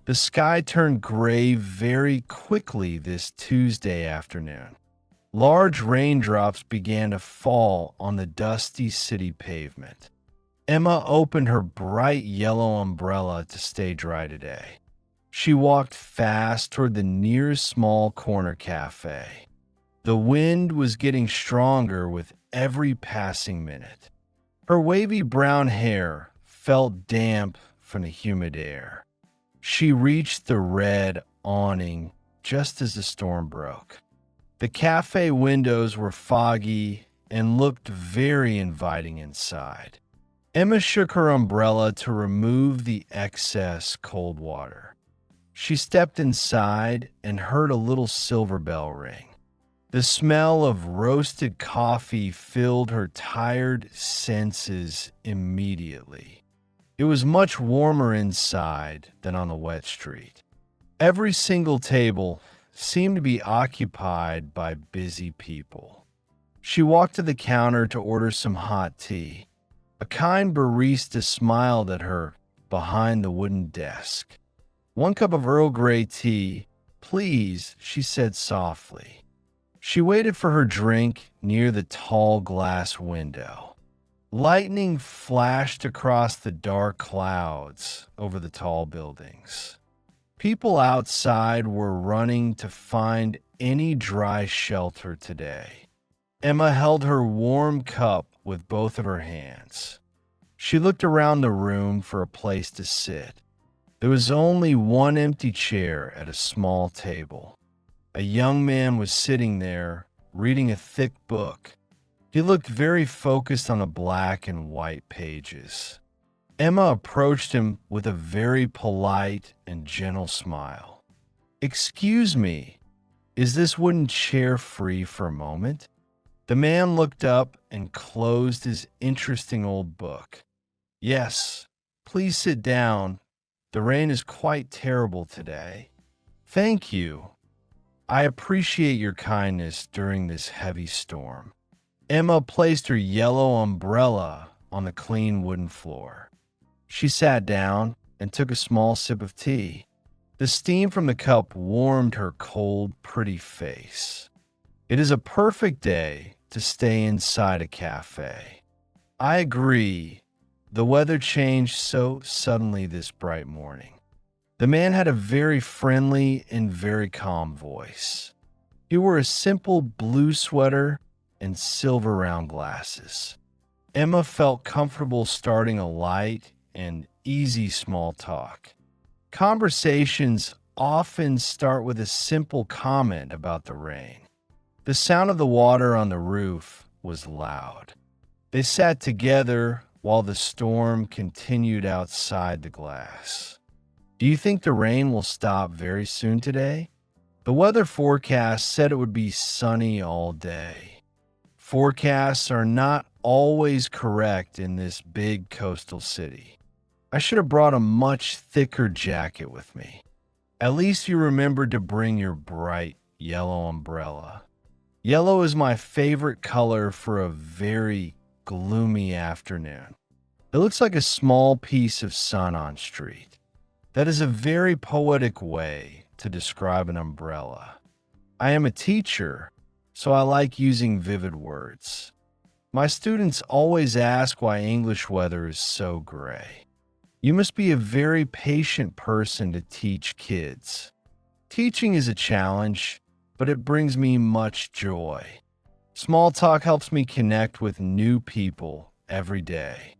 The sky turned gray very quickly this Tuesday afternoon. Large raindrops began to fall on the dusty city pavement. Emma opened her bright yellow umbrella to stay dry today. She walked fast toward the nearest small corner cafe. The wind was getting stronger with every passing minute. Her wavy brown hair felt damp from the humid air. She reached the red awning just as the storm broke. The cafe windows were foggy and looked very inviting inside. Emma shook her umbrella to remove the excess cold water. She stepped inside and heard a little silver bell ring. The smell of roasted coffee filled her tired senses immediately. It was much warmer inside than on the wet street. Every single table seemed to be occupied by busy people. She walked to the counter to order some hot tea. A kind barista smiled at her behind the wooden desk. "1 cup of Earl Grey tea, please," she said softly. She waited for her drink near the tall glass window. Lightning flashed across the dark clouds over the tall buildings. People outside were running to find any dry shelter today. Emma held her warm cup with both of her hands. She looked around the room for a place to sit. There was only one empty chair at a small table. A young man was sitting there, reading a thick book. He looked very focused on the black and white pages. Emma approached him with a very polite and gentle smile. "Excuse me, is this wooden chair free for a moment?" The man looked up and closed his interesting old book. "Yes, please sit down. The rain is quite terrible today." "Thank you. I appreciate your kindness during this heavy storm." Emma placed her yellow umbrella on the clean wooden floor. She sat down and took a small sip of tea. The steam from the cup warmed her cold, pretty face. It is a perfect day to stay inside a cafe. I agree. The weather changed so suddenly this bright morning. The man had a very friendly and very calm voice. He wore a simple blue sweater and silver round glasses. Emma felt comfortable starting a light and easy small talk. Conversations often start with a simple comment about the rain. The sound of the water on the roof was loud. They sat together while the storm continued outside the glass. "Do you think the rain will stop very soon today?" The weather forecast said it would be sunny all day. Forecasts are not always correct in this big coastal city. I should have brought a much thicker jacket with me. At least you remembered to bring your bright yellow umbrella. Yellow is my favorite color for a very gloomy afternoon. It looks like a small piece of sun on street. That is a very poetic way to describe an umbrella. I am a teacher, so I like using vivid words. My students always ask why English weather is so gray. You must be a very patient person to teach kids. Teaching is a challenge, but it brings me much joy. Small talk helps me connect with new people every day.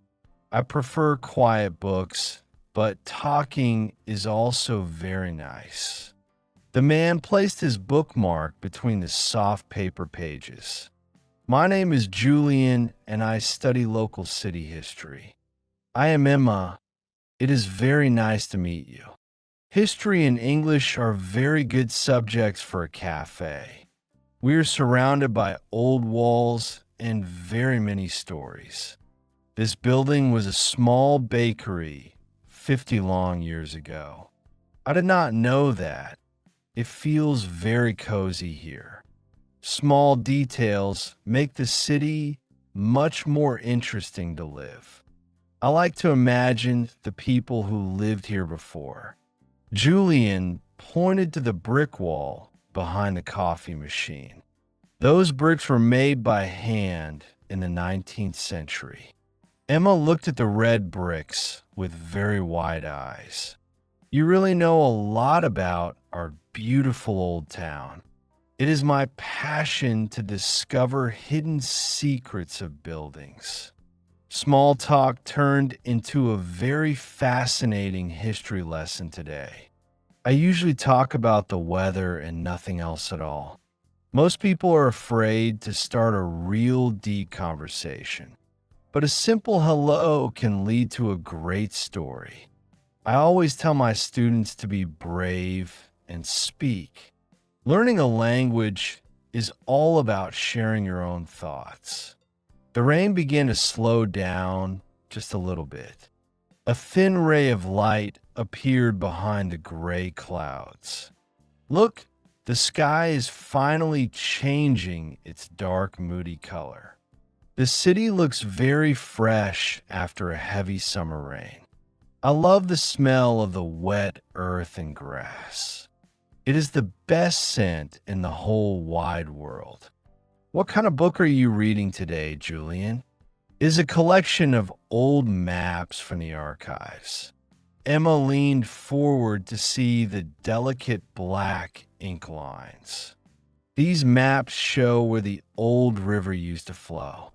I prefer quiet books, but talking is also very nice. The man placed his bookmark between the soft paper pages. "My name is Julian, and I study local city history." "I am Emma. It is very nice to meet you." History and English are very good subjects for a cafe. We are surrounded by old walls and very many stories. This building was a small bakery 50 long years ago. I did not know that. It feels very cozy here. Small details make the city much more interesting to live. I like to imagine the people who lived here before. Julian pointed to the brick wall behind the coffee machine. Those bricks were made by hand in the 19th century. Emma looked at the red bricks with very wide eyes. You really know a lot about our beautiful old town. It is my passion to discover hidden secrets of buildings. Small talk turned into a very fascinating history lesson today. I usually talk about the weather and nothing else at all. Most people are afraid to start a real deep conversation, but a simple hello can lead to a great story. I always tell my students to be brave and speak. Learning a language is all about sharing your own thoughts. The rain began to slow down just a little bit. A thin ray of light appeared behind the gray clouds. Look, the sky is finally changing its dark, moody color. The city looks very fresh after a heavy summer rain. I love the smell of the wet earth and grass. It is the best scent in the whole wide world. What kind of book are you reading today, Julian? It is a collection of old maps from the archives. Emma leaned forward to see the delicate black ink lines. These maps show where the old river used to flow.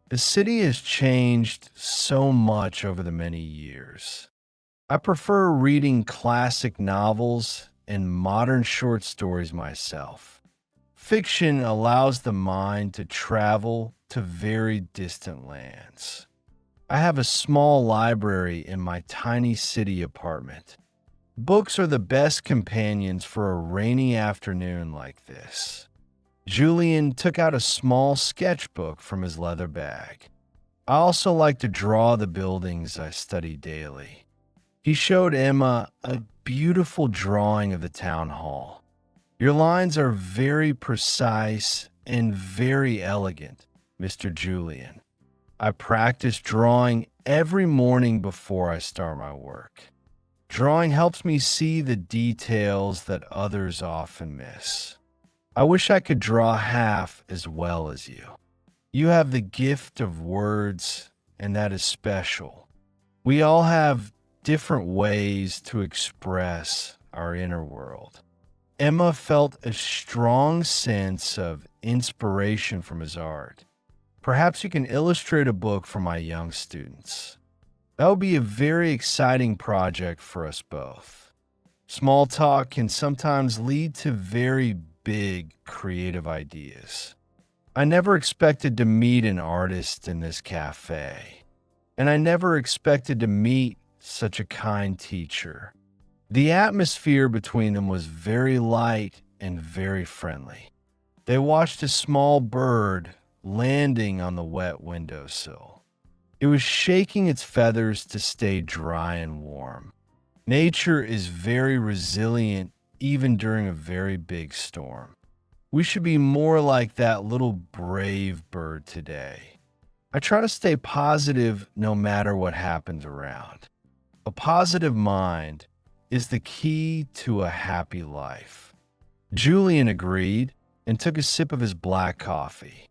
The city has changed so much over the many years. I prefer reading classic novels and modern short stories myself. Fiction allows the mind to travel to very distant lands. I have a small library in my tiny city apartment. Books are the best companions for a rainy afternoon like this. Julian took out a small sketchbook from his leather bag. I also like to draw the buildings I study daily. He showed Emma a beautiful drawing of the town hall. Your lines are very precise and very elegant, Mr. Julian. I practice drawing every morning before I start my work. Drawing helps me see the details that others often miss. I wish I could draw half as well as you. You have the gift of words, and that is special. We all have different ways to express our inner world. Emma felt a strong sense of inspiration from his art. Perhaps you can illustrate a book for my young students. That would be a very exciting project for us both. Small talk can sometimes lead to very big creative ideas. I never expected to meet an artist in this cafe, and I never expected to meet such a kind teacher. The atmosphere between them was very light and very friendly. They watched a small bird landing on the wet windowsill. It was shaking its feathers to stay dry and warm. Nature is very resilient even during a very big storm. We should be more like that little brave bird today. I try to stay positive no matter what happens around. A positive mind is the key to a happy life. Julian agreed and took a sip of his black coffee.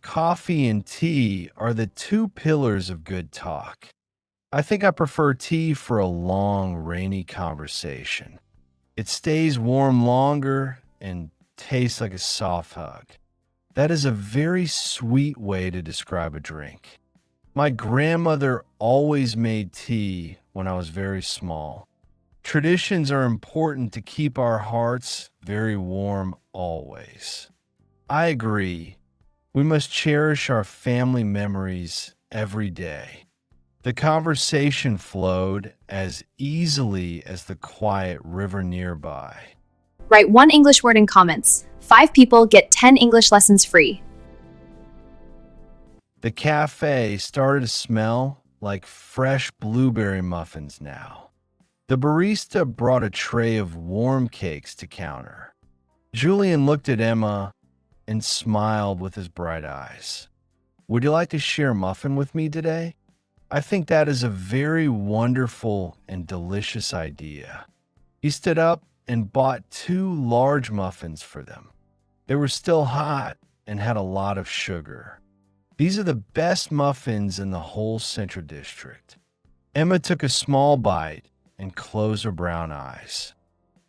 Coffee and tea are the two pillars of good talk. I think I prefer tea for a long, rainy conversation. It stays warm longer and tastes like a soft hug. That is a very sweet way to describe a drink. My grandmother always made tea when I was very small. Traditions are important to keep our hearts very warm always. I agree. We must cherish our family memories every day. The conversation flowed as easily as the quiet river nearby. Write one English word in comments. 5 people get 10 English lessons free. The cafe started to smell like fresh blueberry muffins now. The barista brought a tray of warm cakes to counter. Julian looked at Emma and smiled with his bright eyes. Would you like to share a muffin with me today? I think that is a very wonderful and delicious idea. He stood up and bought 2 large muffins for them. They were still hot and had a lot of sugar. These are the best muffins in the whole Central District. Emma took a small bite and closed her brown eyes.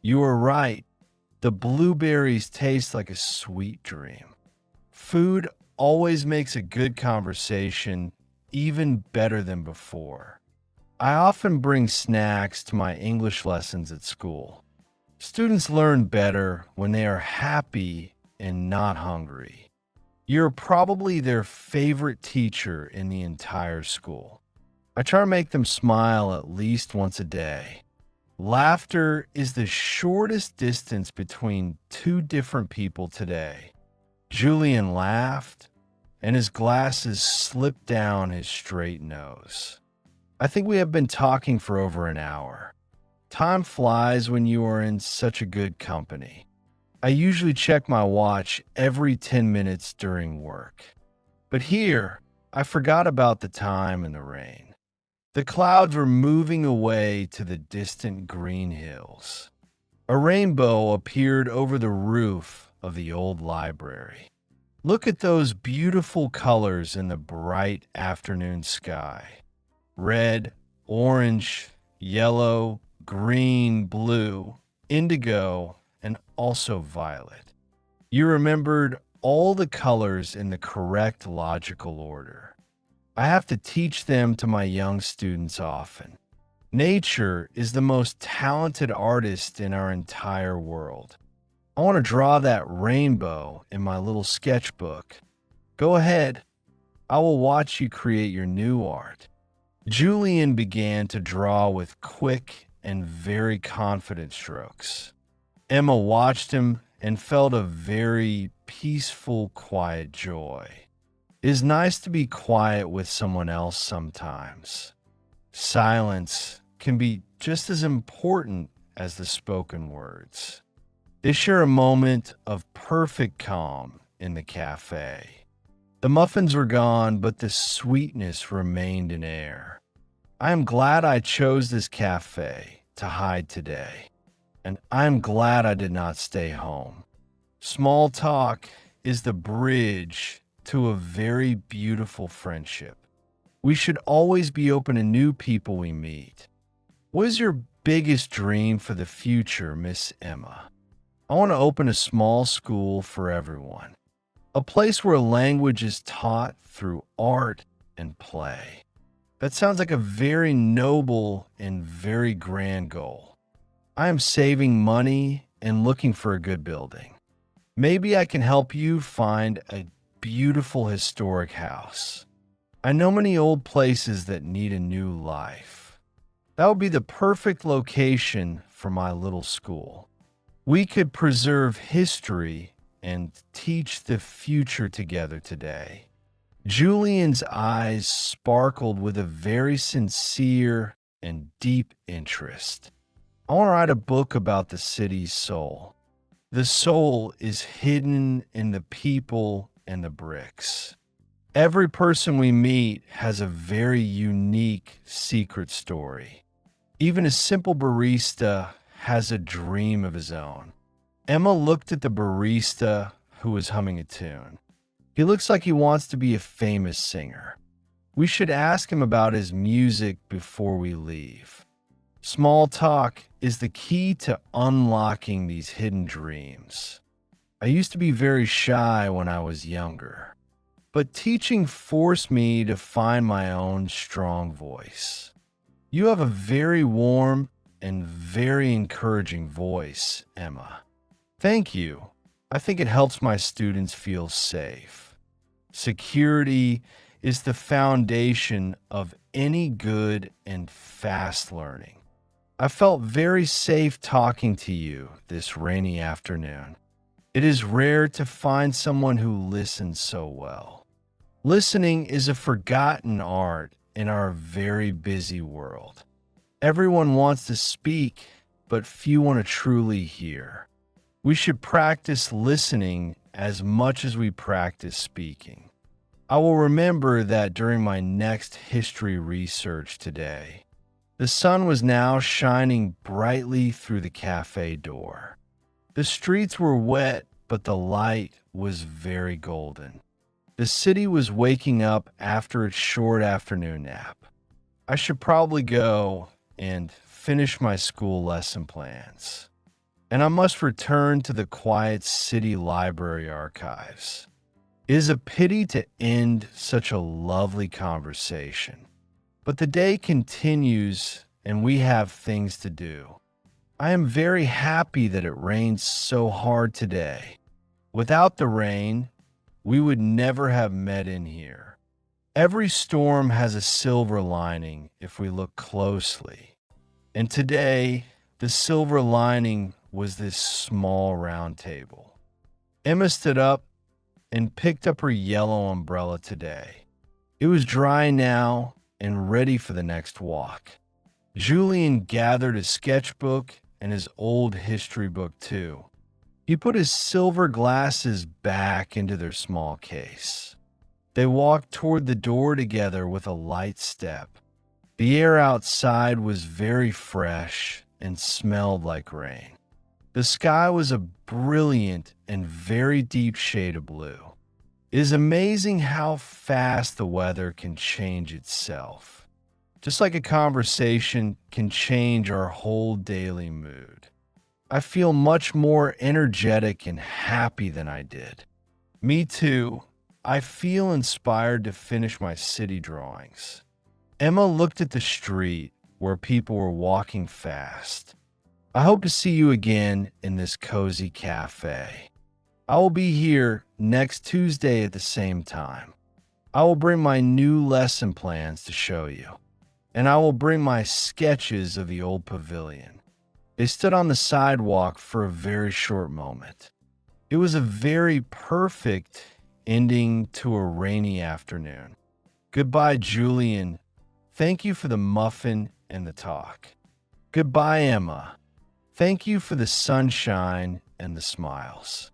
You were right. The blueberries taste like a sweet dream. Food always makes a good conversation even better than before. I often bring snacks to my English lessons at school. Students learn better when they are happy and not hungry. You're probably their favorite teacher in the entire school. I try to make them smile at least once a day. Laughter is the shortest distance between 2 different people today. Julian laughed, and his glasses slipped down his straight nose. I think we have been talking for over an hour. Time flies when you are in such a good company. I usually check my watch every 10 minutes during work. But here, I forgot about the time and the rain. The clouds were moving away to the distant green hills. A rainbow appeared over the roof of the old library. Look at those beautiful colors in the bright afternoon sky. Red, orange, yellow, green, blue, indigo, and also violet. You remembered all the colors in the correct logical order. I have to teach them to my young students often. Nature is the most talented artist in our entire world. I want to draw that rainbow in my little sketchbook. Go ahead. I will watch you create your new art. Julian began to draw with quick and very confident strokes. Emma watched him and felt a very peaceful, quiet joy. It is nice to be quiet with someone else sometimes. Silence can be just as important as the spoken words. They share a moment of perfect calm in the cafe. The muffins were gone, but the sweetness remained in air. I am glad I chose this cafe to hide today, and I am glad I did not stay home. Small talk is the bridge to a very beautiful friendship. We should always be open to new people we meet. What is your biggest dream for the future, Miss Emma? I want to open a small school for everyone. A place where language is taught through art and play. That sounds like a very noble and very grand goal. I am saving money and looking for a good building. Maybe I can help you find a beautiful historic house. I know many old places that need a new life. That would be the perfect location for my little school. We could preserve history and teach the future together today. Julian's eyes sparkled with a very sincere and deep interest. I want to write a book about the city's soul. The soul is hidden in the people and the bricks. Every person we meet has a very unique secret story. Even a simple barista has a dream of his own. Emma looked at the barista who was humming a tune. He looks like he wants to be a famous singer. We should ask him about his music before we leave. Small talk is the key to unlocking these hidden dreams. I used to be very shy when I was younger, but teaching forced me to find my own strong voice. You have a very warm and very encouraging voice, Emma. Thank you. I think it helps my students feel safe. Security is the foundation of any good and fast learning. I felt very safe talking to you this rainy afternoon. It is rare to find someone who listens so well. Listening is a forgotten art in our very busy world. Everyone wants to speak, but few want to truly hear. We should practice listening as much as we practice speaking. I will remember that during my next history research today. The sun was now shining brightly through the cafe door. The streets were wet, but the light was very golden. The city was waking up after its short afternoon nap. I should probably go and finish my school lesson plans. And I must return to the quiet city library archives. It is a pity to end such a lovely conversation. But the day continues and we have things to do. I am very happy that it rained so hard today. Without the rain, we would never have met in here. Every storm has a silver lining if we look closely. And today, the silver lining was this small round table. Emma stood up and picked up her yellow umbrella today. It was dry now and ready for the next walk. Julian gathered his sketchbook and his old history book too. He put his silver glasses back into their small case. They walked toward the door together with a light step. The air outside was very fresh and smelled like rain. The sky was a brilliant and very deep shade of blue. It is amazing how fast the weather can change itself. Just like a conversation can change our whole daily mood. I feel much more energetic and happy than I did. Me too. I feel inspired to finish my city drawings. Emma looked at the street where people were walking fast. I hope to see you again in this cozy cafe. I will be here next Tuesday at the same time. I will bring my new lesson plans to show you, and I will bring my sketches of the old pavilion. They stood on the sidewalk for a very short moment. It was a very perfect ending to a rainy afternoon. Goodbye, Julian. Thank you for the muffin and the talk. Goodbye, Emma. Thank you for the sunshine and the smiles.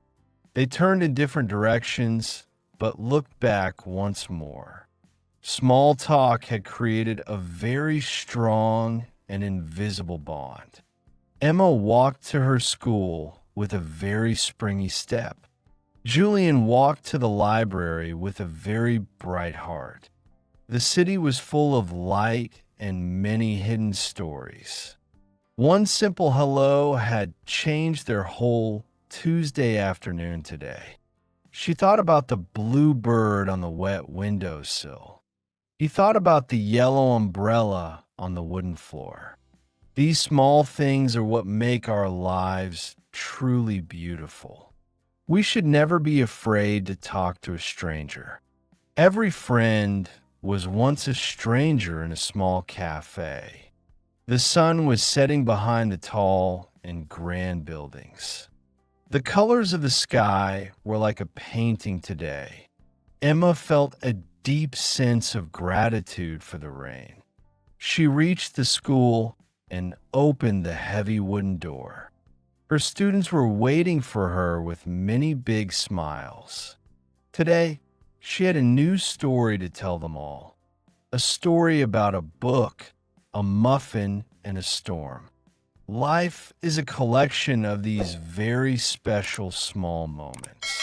They turned in different directions, but looked back once more. Small talk had created a very strong and invisible bond. Emma walked to her school with a very springy step. Julian walked to the library with a very bright heart. The city was full of light and many hidden stories. One simple hello had changed their whole Tuesday afternoon today. She thought about the blue bird on the wet windowsill. He thought about the yellow umbrella on the wooden floor. These small things are what make our lives truly beautiful. We should never be afraid to talk to a stranger. Every friend was once a stranger in a small cafe. The sun was setting behind the tall and grand buildings. The colors of the sky were like a painting today. Emma felt a deep sense of gratitude for the rain. She reached the school and opened the heavy wooden door. Her students were waiting for her with many big smiles. Today, she had a new story to tell them all. A story about a book, a muffin, and a storm. Life is a collection of these very special small moments.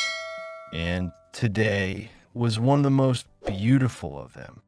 And today was one of the most beautiful of them.